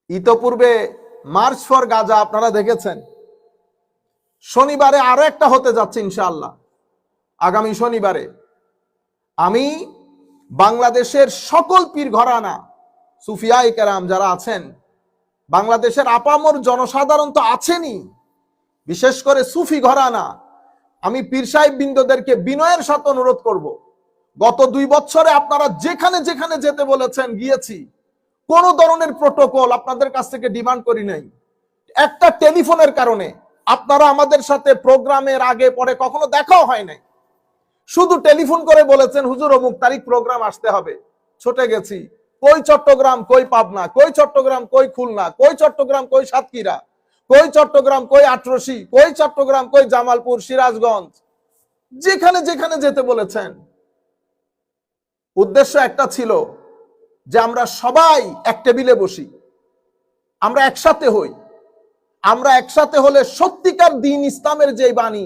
ইতোপূর্বে March for Gaza আপনারা দেখেছেন। শনিবারে আরো একটা হতে যাচ্ছে ইনশাআল্লাহ। আগামী শনিবারে আমি বাংলাদেশের সকল পীর ঘরানা সুফিয়ায়ে কেরাম যারা আছেন, বাংলাদেশের আপামর জনসাধারণ তো আছেনই, বিশেষ করে সুফি ঘরানা, আমি পীর সাহেব বৃন্দদেরকে বিনয়ের সাথে অনুরোধ করব, গত 2 বছরে আপনারা যেখানে যেখানে যেতে বলেছেন গিয়েছি, কোন ধরনের প্রোটোকল আপনাদের কাছ থেকে ডিমান্ড করি নাই। একটা টেলিফোনের কারণে আপনারা আমাদের সাথে প্রোগ্রামের আগে পরে কখনো দেখাও হয় নাই, শুধু টেলিফোন করে বলেছেন হুজুর অমুক তারিখ প্রোগ্রাম আসতে হবে, ছুটে গেছি। কই চট্টগ্রাম, কই পাবনা, কই চট্টগ্রাম, কই খুলনা, কই চট্টগ্রাম, কই সাতক্ষীরা, কই চট্টগ্রাম, কই আটরশি, কই চট্টগ্রাম, কই জামালপুর, সিরাজগঞ্জ, যেখানে যেখানে যেতে বলেছেন। উদ্দেশ্য একটা ছিল যে আমরা সবাই এক টেবিলে বসি, আমরা একসাথে হই। আমরা একসাথে হলে সত্যিকার দ্বীন ইসলামের যে বাণী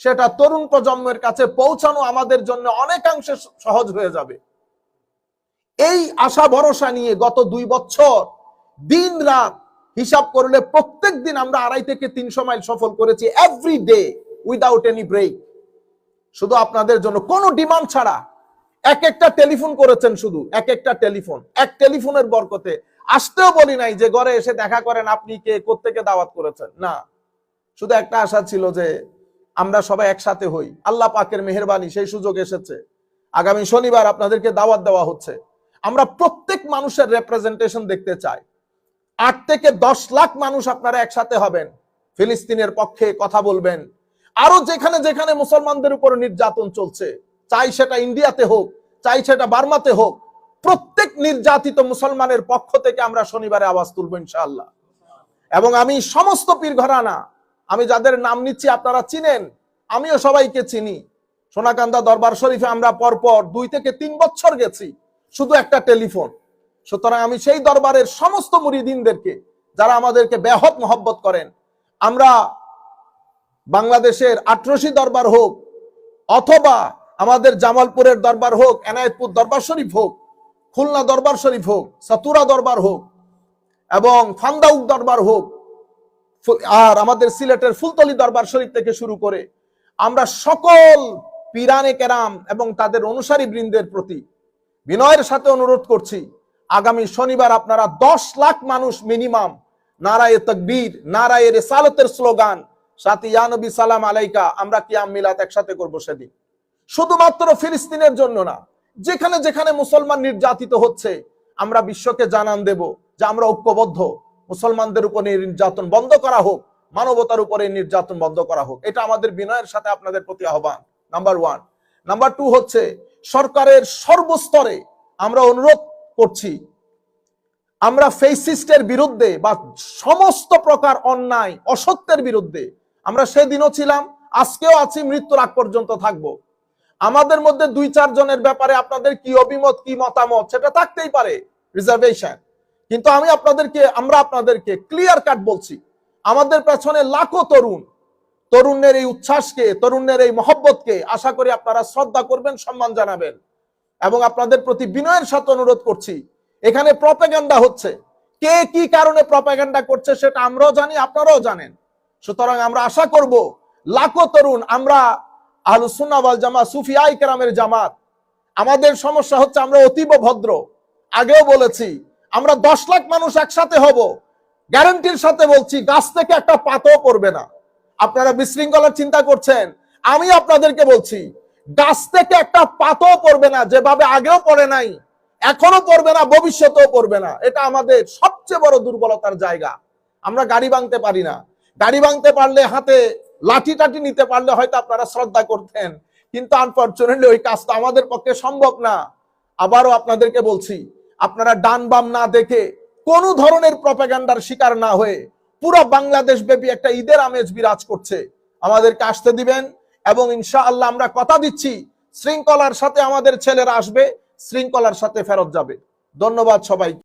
সেটা তরুণ প্রজন্মের কাছে পৌঁছানো আমাদের জন্য অনেকাংশে সহজ হয়ে যাবে। এই আশা ভরসা নিয়ে গত 2 বছর দিন রাত হিসাব করলে প্রত্যেক দিন আমরা 2.5 থেকে 300 মাইল সফর করেছি, every day without any break, শুধু আপনাদের জন্য, কোনো ডিমান্ড ছাড়া। এক একটা টেলিফোন করেছেন, শুধু এক একটা টেলিফোন, এক টেলিফোনের বরকতে আসতেও বলি নাই যে ঘরে এসে দেখা করেন আপনি কে, কোত্থেকে দাওয়াত করেছেন, না। শুধু একটা আশা ছিল যে আমরা সবাই একসাথে হই। আল্লাহ পাকের মেহেরবানি সেই সুযোগ এসেছে। আগামী শনিবার আপনাদেরকে দাওয়াত দেওয়া হচ্ছে। আমরা প্রত্যেক মানুষের রিপ্রেজেন্টেশন দেখতে চাই। 8 থেকে 10 লাখ মানুষ আপনারা একসাথে হবেন, ফিলিস্তিনের পক্ষে কথা বলবেন। আরো যেখানে যেখানে মুসলমানদের উপর নির্যাতন চলছে, চাই সেটা ইন্ডিয়াতে হোক, চাই সেটা বার্মাতে হোক, প্রত্যেক নির্যাতিত মুসলমানের পক্ষ থেকে আমরা শনিবারে আওয়াজ তুলব ইনশাআল্লাহ। এবং আমি সমস্ত পীর ঘরানা, আমি যাদের নাম নিচ্ছি আপনারা চিনেন, আমিও সবাইকে চিনি। সোনাকান্দা দরবার শরীফে আমরা পরপর 2 থেকে 3 বছর গেছি, শুধু একটা টেলিফোন। সুতরাং আমি সেই দরবারের সমস্ত মুরিদিনদেরকে, যারা আমাদেরকে বেহদ মহব্বত করেন, আমরা বাংলাদেশের আটরশি দরবার হোক, অথবা আমাদের জামালপুরের দরবার হোক, এনায়েতপুর দরবার শরীফ হোক, খুলনা দরবার শরীফ হোক, সাতুরা দরবার হোক, এবং ফান্দাউক দরবার হোক, আর আমাদের সিলেটের ফুলতলি দরবার শরীফ থেকে শুরু করে আমরা সকল পীরানে কেরাম এবং তাদের অনুসারী বৃন্দের প্রতি বিনয়ের সাথে অনুরোধ করছি, আগামী শনিবার আপনারা 10 লাখ মানুষ মিনিমাম নারায়ে তাকবীর, নারায়ে রিসালাতের স্লোগান, সাথে ইয়া নবী সালাম আলাইকা, আমরা কিয়াম মিলাত একসাথে করব সেদিন। শুধুমাত্র ফিলিস্তিনের জন্য না, যেখানে যেখানে মুসলমান নির্যাতিত হচ্ছে আমরা বিশ্বকে জানান দেব যে আমরা ঐক্যবদ্ধ। মুসলমানদের উপরে নির্যাতন বন্ধ করা হোক, মানবতার উপরে নির্যাতন বন্ধ করা হোক, এটা আমাদের বিনয়ের সাথে আপনাদের প্রতি আহ্বান, নাম্বার 1। নাম্বার 2 হচ্ছে সরকারের সর্বস্তরে আমরা অনুরোধ করছি, আমরা ফেসিস্টের বিরুদ্ধে বা সমস্ত প্রকার অন্যায় অসত্যের বিরুদ্ধে আমরা সেদিনও ছিলাম, আজকেও আছি, মৃত্যুর আগ পর্যন্ত থাকবো। আমাদের মধ্যে 2-4 জনের ব্যাপারে আপনাদের কি অভিমত, কি মতামত, সেটা থাকতেই পারে, রিজার্ভেশন, কিন্তু আমরা আপনাদেরকে ক্লিয়ার কাট বলছি, আমাদের পেছনে লাখো তরুণের এই উচ্ছ্বাসকে, তরুণের এই মহব্বতকে আশা করি আপনারা শ্রদ্ধা করবেন, সম্মান জানাবেন। এবং আপনাদের প্রতি বিনয়ের সাথে অনুরোধ করছি, এখানে প্রপাগান্ডা হচ্ছে, কে কি কারণে প্রপাগান্ডা করছে সেটা আমরাও জানি, আপনারাও জানেন। সুতরাং আমরা আশা করব লাখো তরুণ, আমরা আহলুস সুন্নাহ ওয়াল জামাত, সুফিয়ায়ে কেরামের জামাত, আমাদের সমস্যা হচ্ছে আমরা অতীব ভদ্র। আগেও বলেছি, আমরা 10 লাখ মানুষ একসাথে হব, গ্যারান্টির সাথে বলছি গাছ থেকে একটা পাতাও পড়বে না। আপনারা বিশৃঙ্খলার চিন্তা করছেন, আমি আপনাদেরকে বলছি গাছ থেকে একটা পাতাও পড়বে না, যেভাবে আগেও পড়ে নাই, এখনো পড়বে না, ভবিষ্যতেও পড়বে না। এটা আমাদের সবচেয়ে বড় দুর্বলতার জায়গা। আমরা গাড়ি ভাঙতে পারি না। গাড়ি ভাঙতে পারলে, হাতে লাঠি টাঠি নিতে পারলে হয়তো আপনারা শ্রদ্ধা করতেন, কিন্তু আনফরচুনেটলি ওই কাজটা আমাদের পক্ষে সম্ভব না। আবারও আপনাদেরকে বলছি, আপনারা ডান বাম না দেখে, কোন ধরনের প্রপাগান্ডার শিকার না হয়ে, পুরো বাংলাদেশ ব্যাপী একটা ঈদের আমেজ বিরাজ করছে, আমাদেরকে আসতে দিবেন। এবং ইনশাআল্লাহ আমরা কথা দিচ্ছি, শৃঙ্খলার সাথে আমাদের ছেলেরা আসবে, শৃঙ্খলার সাথে ফেরত যাবে। ধন্যবাদ সবাই।